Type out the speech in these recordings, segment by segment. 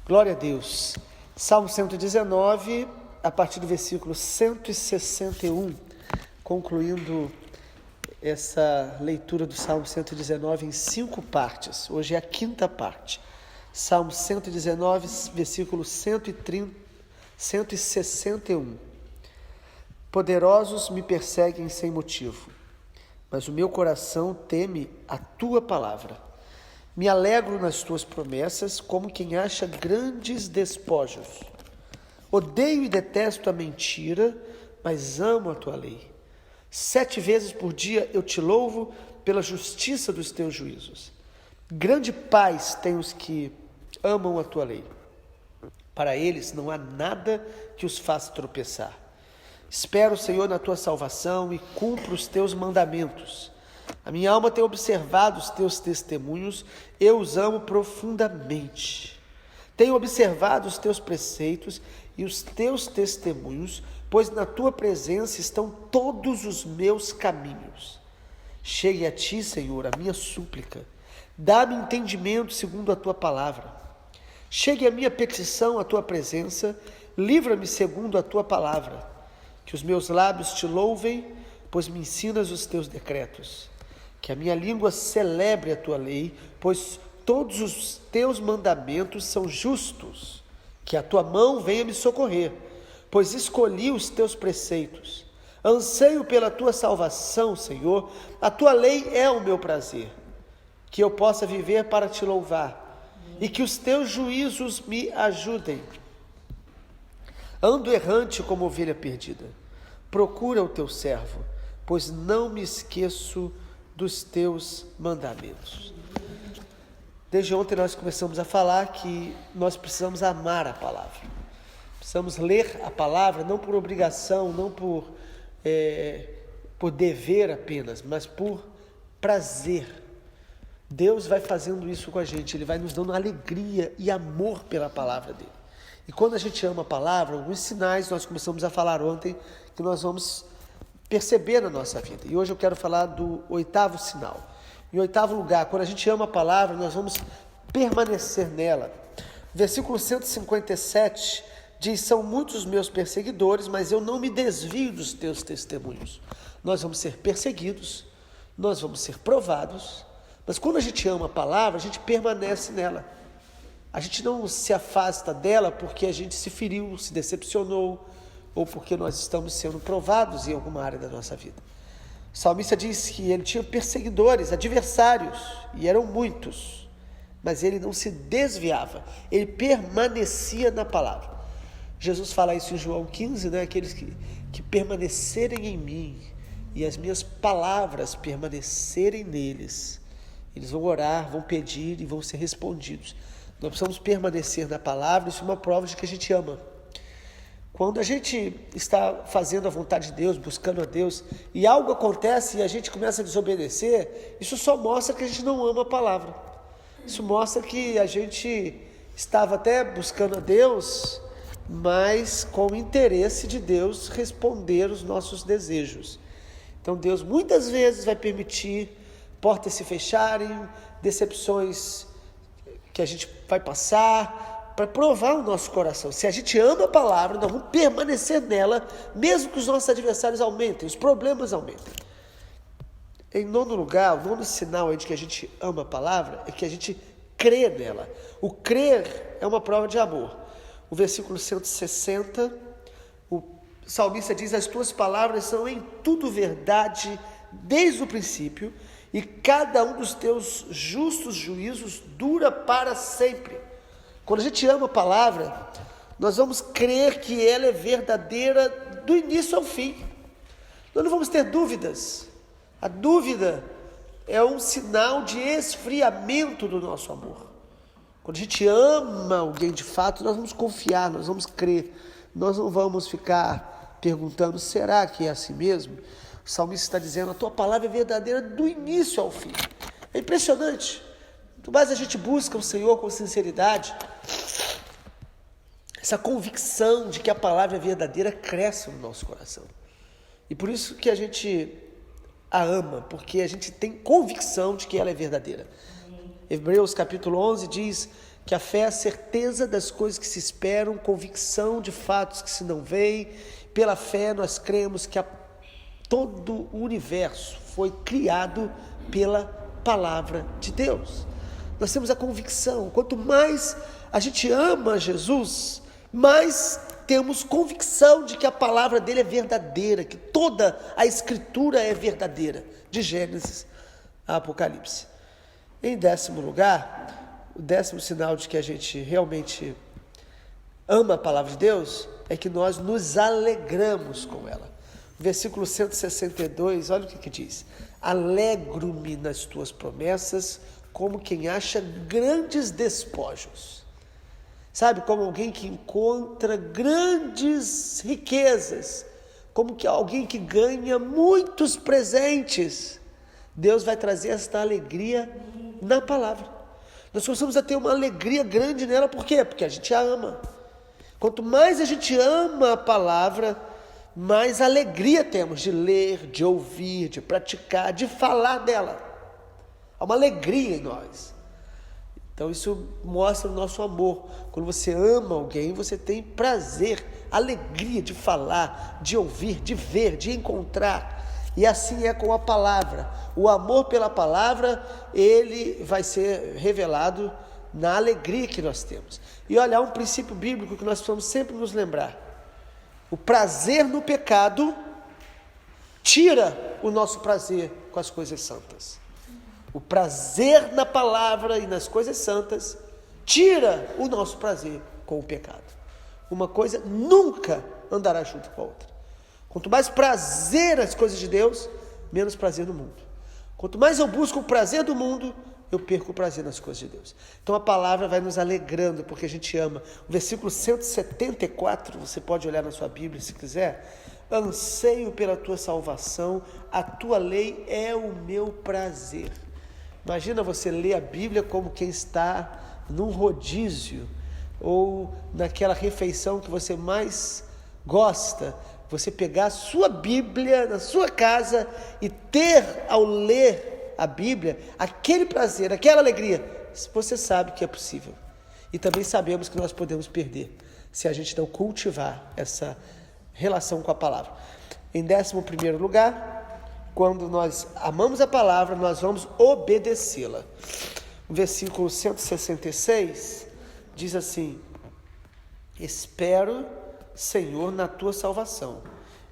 Glória a Deus. Salmo 119, a partir do versículo 161, concluindo essa leitura do Salmo 119 em 5 partes. Hoje é a 5ª parte. Salmo 119, versículo 161. Poderosos me perseguem sem motivo, mas o meu coração teme a tua palavra. Me alegro nas tuas promessas, como quem acha grandes despojos. Odeio e detesto a mentira, mas amo a tua lei. 7 vezes por dia eu te louvo pela justiça dos teus juízos. Grande paz têm os que amam a tua lei. Para eles não há nada que os faça tropeçar. Espero, Senhor, na tua salvação e cumpro os teus mandamentos. A minha alma tem observado os teus testemunhos, eu os amo profundamente. Tenho observado os teus preceitos e os teus testemunhos, pois na tua presença estão todos os meus caminhos. Chegue a ti, Senhor, a minha súplica. Dá-me entendimento segundo a tua palavra. Chegue a minha petição à tua presença, livra-me segundo a tua palavra. Que os meus lábios te louvem, pois me ensinas os teus decretos. Que a minha língua celebre a tua lei, pois todos os teus mandamentos são justos. Que a tua mão venha me socorrer, pois escolhi os teus preceitos. Anseio pela tua salvação, Senhor, a tua lei é o meu prazer. Que eu possa viver para te louvar, e que os teus juízos me ajudem. Ando errante como ovelha perdida. Procura o teu servo, pois não me esqueço dos teus mandamentos. Desde ontem nós começamos a falar que nós precisamos amar a palavra. Precisamos ler a palavra não por obrigação, não por dever apenas, mas por prazer. Deus vai fazendo isso com a gente, Ele vai nos dando alegria e amor pela palavra dEle. E quando a gente ama a palavra, alguns sinais nós começamos a falar ontem que nós vamos perceber na nossa vida. E hoje eu quero falar do 8º sinal. Em 8º lugar, quando a gente ama a palavra, nós vamos permanecer nela. Versículo 157 diz: são muitos os meus perseguidores, mas eu não me desvio dos teus testemunhos. Nós vamos ser perseguidos, nós vamos ser provados, mas quando a gente ama a palavra, a gente permanece nela. A gente não se afasta dela porque a gente se feriu, se decepcionou, ou porque nós estamos sendo provados em alguma área da nossa vida. O salmista diz que ele tinha perseguidores, adversários, e eram muitos, mas ele não se desviava, ele permanecia na palavra. Jesus fala isso em João 15, né? Aqueles que permanecerem em mim e as minhas palavras permanecerem neles, eles vão orar, vão pedir e vão ser respondidos. Nós precisamos permanecer na palavra, isso é uma prova de que a gente ama. Quando a gente está fazendo a vontade de Deus, buscando a Deus, e algo acontece e a gente começa a desobedecer, isso só mostra que a gente não ama a palavra. Isso mostra que a gente estava até buscando a Deus, mas com o interesse de Deus responder os nossos desejos. Então Deus muitas vezes vai permitir portas se fecharem, decepções que a gente vai passar, para provar o nosso coração. Se a gente ama a palavra, nós vamos permanecer nela, mesmo que os nossos adversários aumentem, os problemas aumentem. Em 9º lugar, o 9º sinal de que a gente ama a palavra é que a gente crê nela. O crer é uma prova de amor. O versículo 160, o salmista diz: as tuas palavras são em tudo verdade desde o princípio, e cada um dos teus justos juízos dura para sempre. Quando a gente ama a palavra, nós vamos crer que ela é verdadeira do início ao fim. Nós não vamos ter dúvidas. A dúvida é um sinal de esfriamento do nosso amor. Quando a gente ama alguém de fato, nós vamos confiar, nós vamos crer. Nós não vamos ficar perguntando: será que é assim mesmo? O salmista está dizendo: a tua palavra é verdadeira do início ao fim. É impressionante. Quanto mais a gente busca o Senhor com sinceridade, essa convicção de que a palavra é verdadeira cresce no nosso coração. E por isso que a gente a ama, porque a gente tem convicção de que ela é verdadeira. Hebreus capítulo 11 diz que a fé é a certeza das coisas que se esperam, convicção de fatos que se não veem. Pela fé nós cremos que todo o universo foi criado pela palavra de Deus. Nós temos a convicção, quanto mais a gente ama Jesus, mais temos convicção de que a palavra dele é verdadeira, que toda a escritura é verdadeira, de Gênesis a Apocalipse. Em 10º lugar, o 10º sinal de que a gente realmente ama a palavra de Deus é que nós nos alegramos com ela. Versículo 162, olha o que diz: alegro-me nas tuas promessas, como quem acha grandes despojos. Sabe, como alguém que encontra grandes riquezas, como que alguém que ganha muitos presentes. Deus vai trazer esta alegria na palavra. Nós começamos a ter uma alegria grande nela, por quê? Porque a gente a ama. Quanto mais a gente ama a palavra, mais alegria temos de ler, de ouvir, de praticar, de falar dela. Há uma alegria em nós. Então isso mostra o nosso amor. Quando você ama alguém, você tem prazer, alegria de falar, de ouvir, de ver, de encontrar. E assim é com a palavra. O amor pela palavra, ele vai ser revelado na alegria que nós temos. E olha, há um princípio bíblico que nós precisamos sempre nos lembrar. O prazer no pecado tira o nosso prazer com as coisas santas. O prazer na palavra e nas coisas santas tira o nosso prazer com o pecado. Uma coisa nunca andará junto com a outra. Quanto mais prazer nas coisas de Deus, menos prazer no mundo. Quanto mais eu busco o prazer do mundo, eu perco o prazer nas coisas de Deus. Então a palavra vai nos alegrando, porque a gente ama. O versículo 174, você pode olhar na sua Bíblia se quiser. Anseio pela tua salvação, a tua lei é o meu prazer. Imagina você ler a Bíblia como quem está num rodízio, ou naquela refeição que você mais gosta, você pegar a sua Bíblia na sua casa e ter, ao ler a Bíblia, aquele prazer, aquela alegria. Você sabe que é possível. E também sabemos que nós podemos perder, se a gente não cultivar essa relação com a palavra. Em 11º lugar, quando nós amamos a palavra, nós vamos obedecê-la. O versículo 166 diz assim: espero, Senhor, na tua salvação,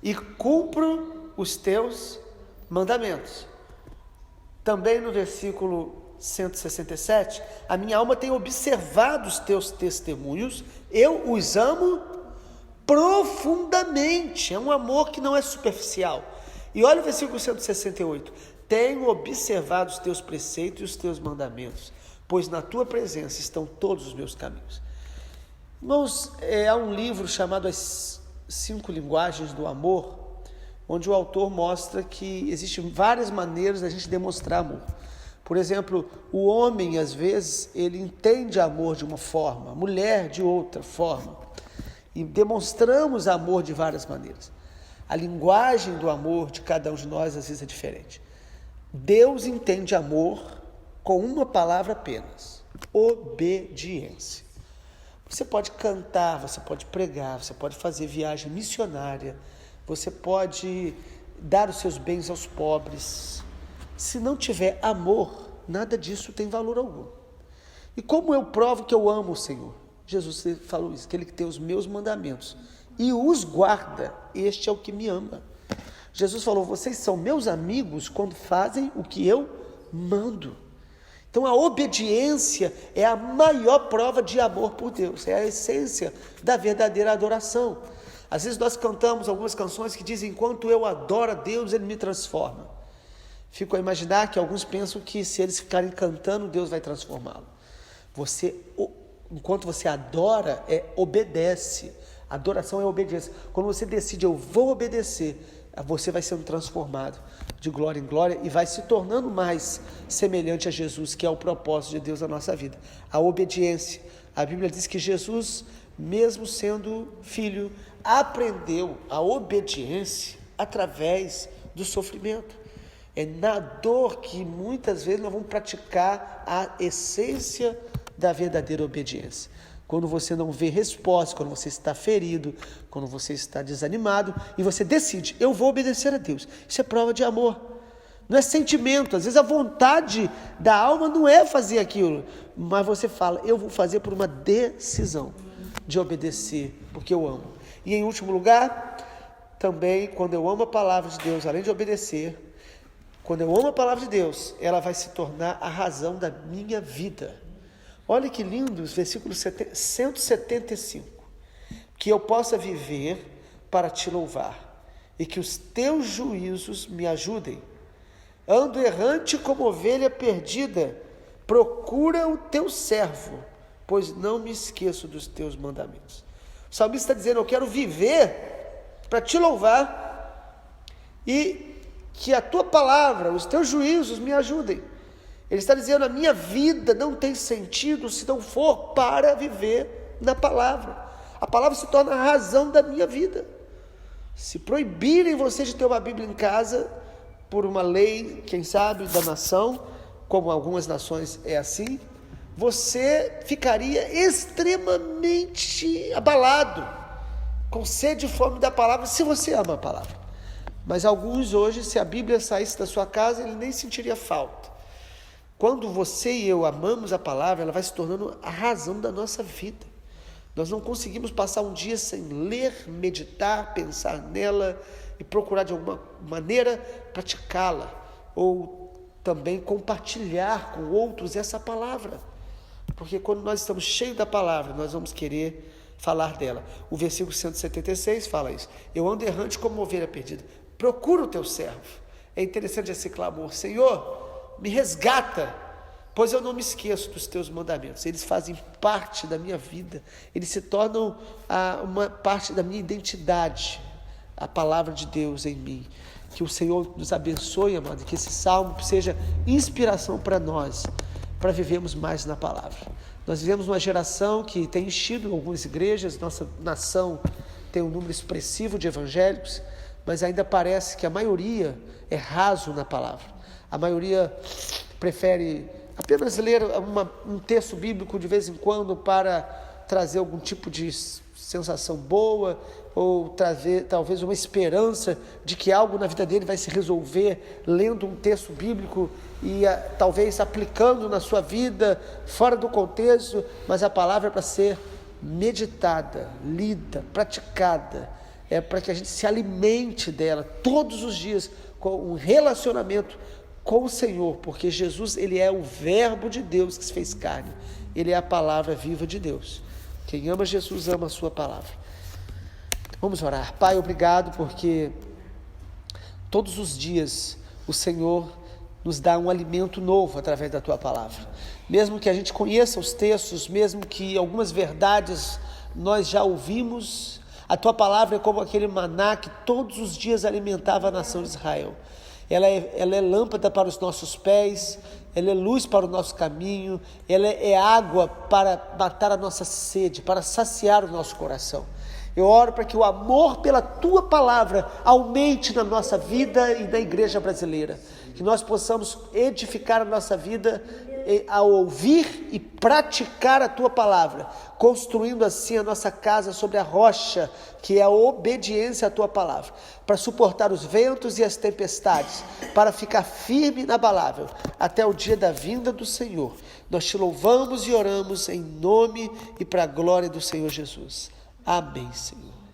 e cumpro os teus mandamentos. Também no versículo 167, a minha alma tem observado os teus testemunhos, eu os amo profundamente. É um amor que não é superficial. E olha o versículo 168, tenho observado os teus preceitos e os teus mandamentos, pois na tua presença estão todos os meus caminhos. Irmãos, há um livro chamado As 5 Linguagens do Amor, onde o autor mostra que existem várias maneiras da gente demonstrar amor. Por exemplo, o homem, às vezes, ele entende amor de uma forma, a mulher de outra forma. E demonstramos amor de várias maneiras. A linguagem do amor de cada um de nós, às vezes, é diferente. Deus entende amor com uma palavra apenas: obediência. Você pode cantar, você pode pregar, você pode fazer viagem missionária, você pode dar os seus bens aos pobres. Se não tiver amor, nada disso tem valor algum. E como eu provo que eu amo o Senhor? Jesus falou isso, aquele que tem os meus mandamentos e os guarda, este é o que me ama. Jesus falou, vocês são meus amigos quando fazem o que eu mando. Então a obediência é a maior prova de amor por Deus, é a essência da verdadeira adoração. Às vezes nós cantamos algumas canções que dizem, enquanto eu adoro a Deus, Ele me transforma. Fico a imaginar que alguns pensam que se eles ficarem cantando, Deus vai transformá-lo. Enquanto você adora, obedece. Adoração é obediência. Quando você decide, eu vou obedecer, você vai sendo transformado de glória em glória e vai se tornando mais semelhante a Jesus, que é o propósito de Deus na nossa vida. A obediência. A Bíblia diz que Jesus, mesmo sendo filho, aprendeu a obediência através do sofrimento. É na dor que muitas vezes nós vamos praticar a essência da verdadeira obediência. Quando você não vê resposta, quando você está ferido, quando você está desanimado e você decide, eu vou obedecer a Deus. Isso é prova de amor. Não é sentimento. Às vezes a vontade da alma não é fazer aquilo, mas você fala, eu vou fazer por uma decisão de obedecer, porque eu amo. E em último lugar, também quando eu amo a palavra de Deus, além de obedecer, quando eu amo a palavra de Deus, ela vai se tornar a razão da minha vida. Olha que lindo os versículos 175. Que eu possa viver para te louvar e que os teus juízos me ajudem. Ando errante como ovelha perdida, procura o teu servo, pois não me esqueço dos teus mandamentos. O salmista está dizendo, eu quero viver para te louvar e que a tua palavra, os teus juízos me ajudem. Ele está dizendo, a minha vida não tem sentido se não for para viver na palavra. A palavra se torna a razão da minha vida. Se proibirem você de ter uma Bíblia em casa, por uma lei, quem sabe, da nação, como algumas nações é assim, você ficaria extremamente abalado, com sede e fome da palavra, se você ama a palavra. Mas alguns hoje, se a Bíblia saísse da sua casa, ele nem sentiria falta. Quando você e eu amamos a palavra, ela vai se tornando a razão da nossa vida. Nós não conseguimos passar um dia sem ler, meditar, pensar nela e procurar de alguma maneira praticá-la, ou também compartilhar com outros essa palavra. Porque quando nós estamos cheios da palavra, nós vamos querer falar dela. O versículo 176 fala isso. Eu ando errante como ovelha perdida. Procura o teu servo. É interessante esse clamor. Senhor, me resgata, pois eu não me esqueço dos teus mandamentos. Eles fazem parte da minha vida. Eles se tornam uma parte da minha identidade. A palavra de Deus em mim. Que o Senhor nos abençoe, amado, que esse salmo seja inspiração para nós, para vivermos mais na palavra. Nós vivemos uma geração que tem enchido algumas igrejas, nossa nação tem um número expressivo de evangélicos, mas ainda parece que a maioria é raso na palavra. A maioria prefere apenas ler um texto bíblico de vez em quando para trazer algum tipo de sensação boa, ou trazer talvez uma esperança de que algo na vida dele vai se resolver lendo um texto bíblico e talvez aplicando na sua vida, fora do contexto, mas a palavra é para ser meditada, lida, praticada, é para que a gente se alimente dela todos os dias, com um relacionamento com o Senhor, porque Jesus, ele é o verbo de Deus que se fez carne, ele é a palavra viva de Deus. Quem ama Jesus ama a sua palavra. Vamos orar. Pai, obrigado porque todos os dias o Senhor nos dá um alimento novo através da tua palavra. Mesmo que a gente conheça os textos, mesmo que algumas verdades nós já ouvimos, a tua palavra é como aquele maná que todos os dias alimentava a nação de Israel. Ela é lâmpada para os nossos pés, ela é luz para o nosso caminho, ela é água para matar a nossa sede, para saciar o nosso coração. Eu oro para que o amor pela tua palavra aumente na nossa vida e na igreja brasileira. Que nós possamos edificar a nossa vida ao ouvir e praticar a tua palavra, construindo assim a nossa casa sobre a rocha, que é a obediência à tua palavra, para suportar os ventos e as tempestades, para ficar firme e inabalável até o dia da vinda do Senhor. Nós te louvamos e oramos em nome e para a glória do Senhor Jesus. Amém, Senhor.